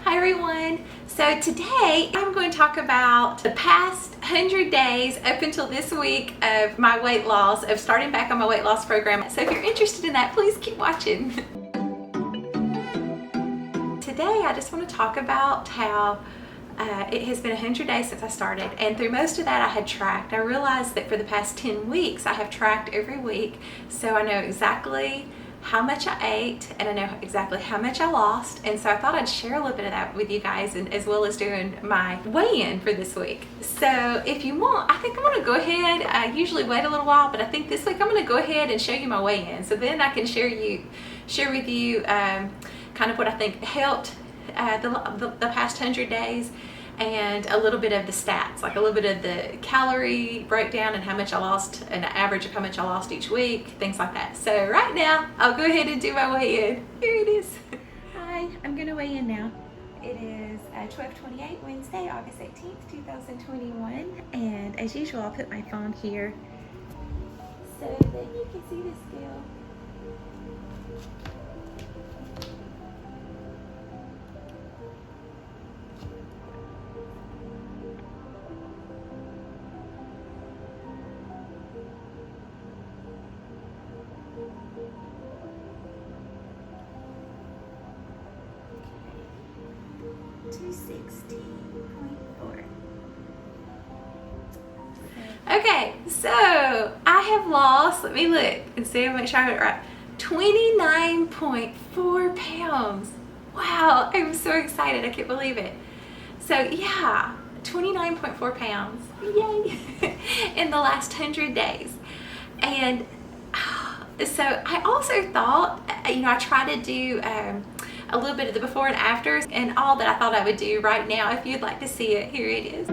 Hi everyone. So today I'm going to talk about the past 100 days up until this week of my weight loss, of starting back on my weight loss program. So if you're interested in that, please keep watching. Today I just want to talk about how it has been 100 days since I started, and through most of that I had tracked. I realized that for the past 10 weeks I have tracked every week, so I know exactly how much I ate and I know exactly how much I lost, and so I thought I'd share a little bit of that with you guys, and as well as doing my weigh-in for this week. So if you want, I think I'm going to go ahead. I usually wait a little while, but I think this week I'm going to go ahead and show you my weigh-in, so then I can share with you kind of what I think helped the past 100 days, and a little bit of the stats, like a little bit of the calorie breakdown and how much I lost, an average of how much I lost each week, things like that. So right now, I'll go ahead and do my weigh-in. Here it is. Hi, I'm gonna weigh in now. It is 12:28, Wednesday, August 18th, 2021. And as usual, I'll put my phone here so that you can see the scale. Okay, so I have lost, let me look and see, I'll make sure I have it right, 29.4 pounds. Wow, I'm so excited, I can't believe it. So yeah, 29.4 pounds, yay, in the last 100 days. And so I also thought, I try to do a little bit of the before and afters, and all that I thought I would do right now. If you'd like to see it, here it is.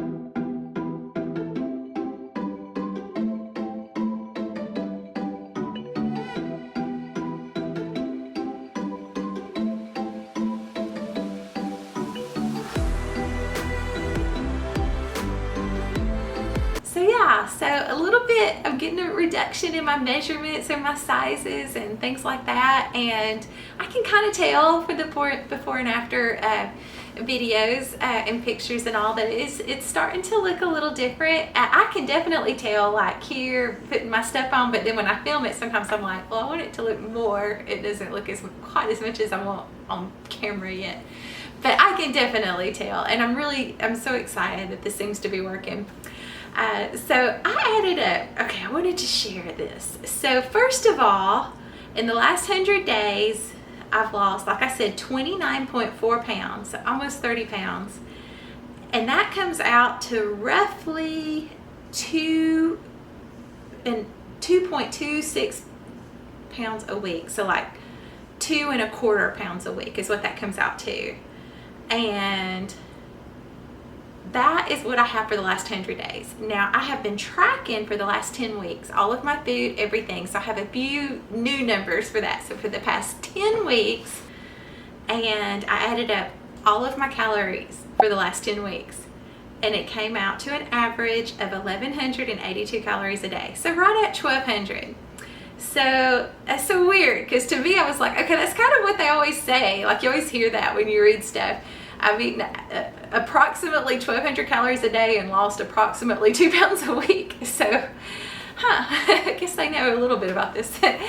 So yeah, so a little bit, I'm getting a reduction in my measurements and my sizes and things like that, and I can kind of tell for the before and after videos and pictures and all that it's starting to look a little different. I can definitely tell, like here, putting my stuff on, but then when I film it, sometimes I'm like, well, I want it to look more. It doesn't look quite as much as I want on camera yet. But I can definitely tell, and I'm so excited that this seems to be working. So I added up, okay, I wanted to share this. So first of all, in the last 100 days, I've lost, like I said, 29.4 pounds, so almost 30 pounds. And that comes out to roughly 2.26 pounds a week. So like 2.25 pounds a week is what that comes out to. And that is what I have for the last 100 days. Now, I have been tracking for the last 10 weeks, all of my food, everything. So I have a few new numbers for that. So for the past 10 weeks, and I added up all of my calories for the last 10 weeks. And it came out to an average of 1,182 calories a day. So right at 1,200. So that's so weird, because to me, I was like, okay, that's kind of what they always say. Like you always hear that when you read stuff. I've eaten approximately 1,200 calories a day and lost approximately 2 pounds a week. So, I guess they know a little bit about this. But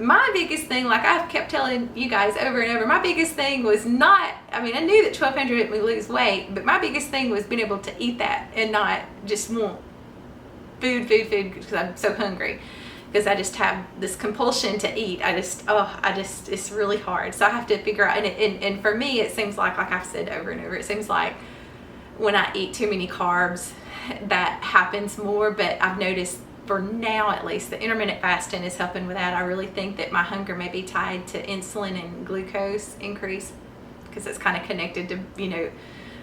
my biggest thing, like I've kept telling you guys over and over, my biggest thing was not, I knew that 1,200 helped me lose weight, but my biggest thing was being able to eat that and not just want food, because I'm so hungry. Because I just have this compulsion to eat. It's really hard. So I have to figure out, and for me, it seems like I've said over and over, it seems like when I eat too many carbs, that happens more. But I've noticed, for now at least, the intermittent fasting is helping with that. I really think that my hunger may be tied to insulin and glucose increase, because it's kind of connected to,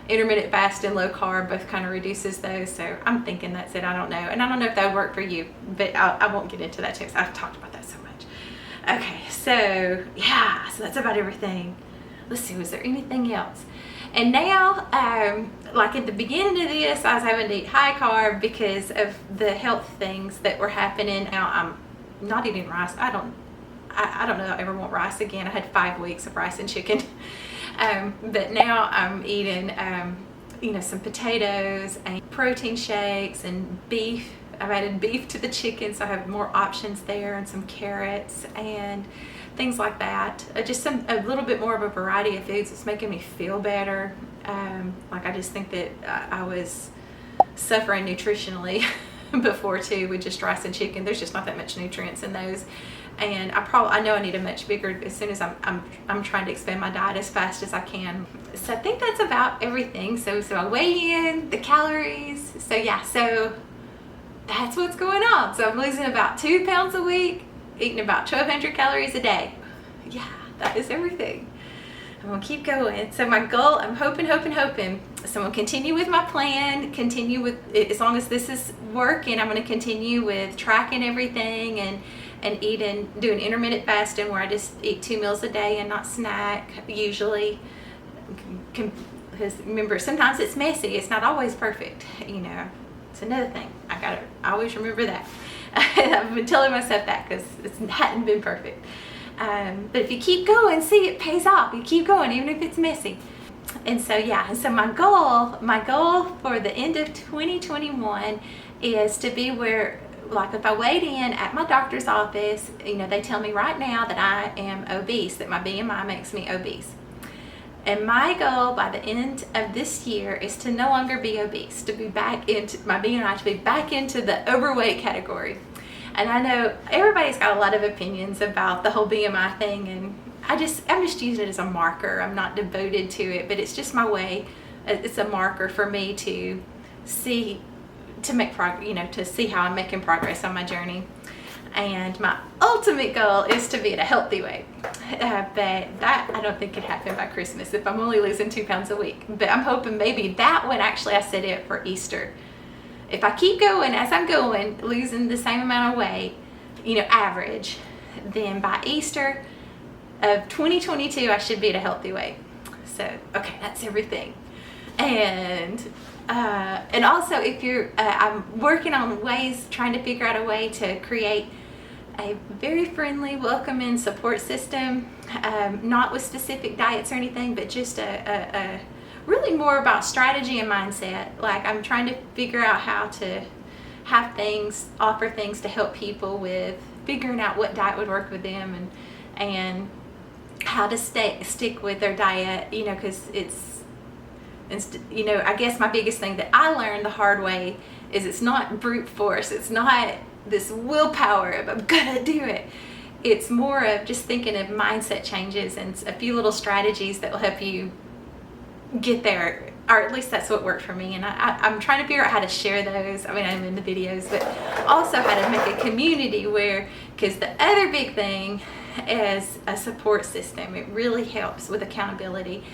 intermittent fast and low carb both kind of reduces those. So I'm thinking that's it. I don't know. And I don't know if that would work for you, but I won't get into that too, because I've talked about that so much. Okay, so yeah, so that's about everything. Let's see, was there anything else? And now, like at the beginning of this, I was having to eat high carb because of the health things that were happening. Now I'm not eating rice. I don't know if I ever want rice again. I had 5 weeks of rice and chicken. But now I'm eating, some potatoes and protein shakes and beef. I've added beef to the chicken, so I have more options there, and some carrots and things like that. Just a little bit more of a variety of foods. It's making me feel better. I just think that I was suffering nutritionally before too with just rice and chicken. There's just not that much nutrients in those, and I know I need a much bigger as soon as I'm trying to expand my diet as fast as I can. So I think that's about everything. So I weigh in the calories. So that's what's going on. So I'm losing about 2 pounds a week, eating about 1,200 calories a day. Yeah, that is everything. I'm gonna keep going. So my goal, I'm hoping. So I'm gonna continue with my plan, continue with, as long as this is working, I'm gonna continue with tracking everything and doing intermittent fasting, where I just eat 2 meals a day and not snack usually. Because remember, sometimes it's messy. It's not always perfect, It's another thing. I always remember that. I've been telling myself that because it hadn't been perfect. But if you keep going, see, it pays off. You keep going, even if it's messy. And so my goal for the end of 2021 is to be where, like, if I weighed in at my doctor's office, they tell me right now that I am obese, that my BMI makes me obese. And my goal by the end of this year is to no longer be obese, to be back into my BMI, to be back into the overweight category. And I know everybody's got a lot of opinions about the whole BMI thing, and I'm just using it as a marker. I'm not devoted to it, but it's just my way. It's a marker for me to see, to make progress, to see how I'm making progress on my journey. And my ultimate goal is to be at a healthy weight. But that, I don't think could happen by Christmas if I'm only losing 2 pounds a week. But I'm hoping maybe that one, actually I set it for Easter. If I keep going as I'm going, losing the same amount of weight, average, then by Easter of 2022, I should be at a healthy weight. So, okay, that's everything. And also, if you're, I'm working on ways, trying to figure out a way to create a very friendly, welcoming support system, not with specific diets or anything, but just a really more about strategy and mindset. Like, I'm trying to figure out how to offer things to help people with figuring out what diet would work with them, and how to stick with their diet, because I guess my biggest thing that I learned the hard way is it's not brute force. It's not this willpower of I'm gonna do it. It's more of just thinking of mindset changes and a few little strategies that will help you get there, or at least that's what worked for me. And I'm trying to figure out how to share those. I mean, I'm in the videos, but also how to make a community because the other big thing is a support system. It really helps with accountability.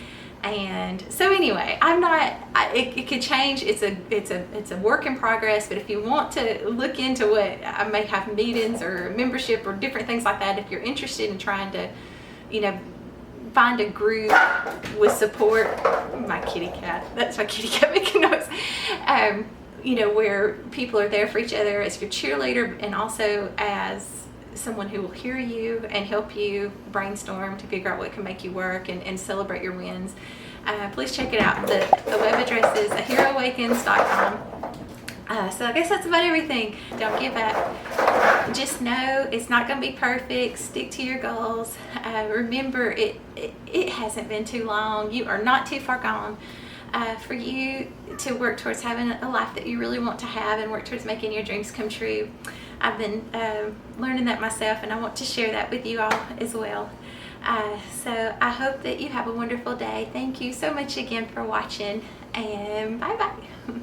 And so anyway, it could change. It's a work in progress, but if you want to look into what, I may have meetings or membership or different things like that. If you're interested in trying to, find a group with support, my kitty cat making noise, where people are there for each other as your cheerleader, and also as someone who will hear you and help you brainstorm to figure out what can make you work and celebrate your wins. Please check it out. The web address is aheroawakens.com. So I guess that's about everything. Don't give up. Just know it's not going to be perfect. Stick to your goals. Remember, it hasn't been too long. You are not too far gone for you to work towards having a life that you really want to have and work towards making your dreams come true. I've been learning that myself, and I want to share that with you all as well. So I hope that you have a wonderful day. Thank you so much again for watching, and bye-bye.